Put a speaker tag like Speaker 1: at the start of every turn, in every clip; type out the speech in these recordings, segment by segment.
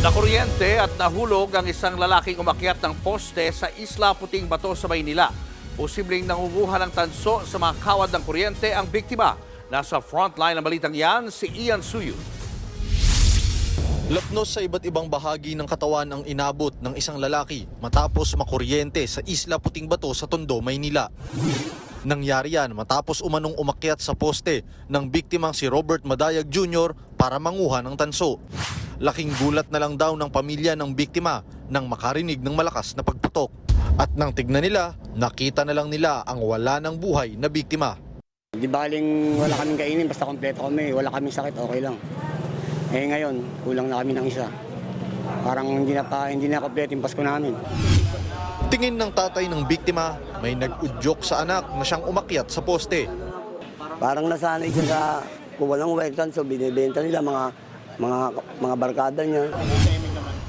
Speaker 1: Nakuryente at nahulog ang isang lalaking umakyat ng poste sa Isla Puting Bato sa Maynila. Posibleng nangunguha ng tanso sa mga kawad ng kuryente ang biktima. Nasa frontline ng balitang yan, si Ian Suyu.
Speaker 2: Lapnos sa iba't ibang bahagi ng katawan ang inabot ng isang lalaki matapos makuryente sa Isla Puting Bato sa Tondo, Maynila. Nangyari yan matapos umanong umakyat sa poste ng biktimang si Robert Madayag Jr. para manguha ng tanso. Laking gulat na lang daw ng pamilya ng biktima nang makarinig ng malakas na pagputok. At nang tignan nila, nakita na lang nila ang wala ng buhay na biktima.
Speaker 3: Di baling wala kaming kainin, basta kompleto kami, wala kaming sakit, okay lang. Eh ngayon, kulang na kami ng isa. Parang hindi na kompleto yung Pasko namin.
Speaker 2: Tingin ng tatay ng biktima, may nag-udyok sa anak na siyang umakyat sa poste.
Speaker 4: Parang nasanay siya sa kung walang wetan, so binibenta nila mga barkada niya.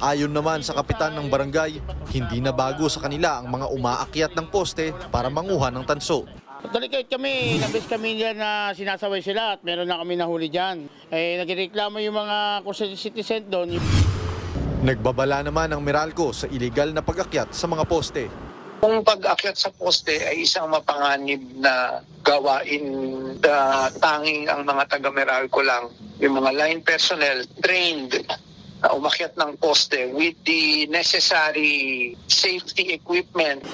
Speaker 2: Ayon naman sa kapitan ng barangay, hindi na bago sa kanila ang mga umaakyat ng poste para manguha ng tanso.
Speaker 5: Talikit kami, nabis kami dyan na sinasaway sila at meron na kami nahuli dyan. Nagreklamo yung mga citizen doon.
Speaker 2: Nagbabala naman ang Meralco sa iligal na pag-akyat sa mga poste.
Speaker 6: Kung pag-akyat sa poste ay isang mapanganib na gawain na tanging ang mga taga-Meralco lang, yung mga line personnel trained na umakyat ng poste with the necessary safety equipment.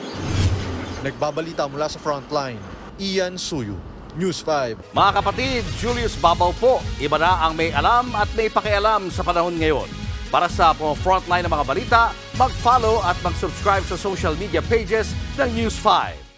Speaker 2: Nagbabalita mula sa frontline, Ian Suyu, News 5.
Speaker 1: Mga kapatid, Julius Babaw po. Iba na ang may alam at may pakialam sa panahon ngayon. Para sa frontline ng mga balita, mag-follow at mag-subscribe sa social media pages ng News 5.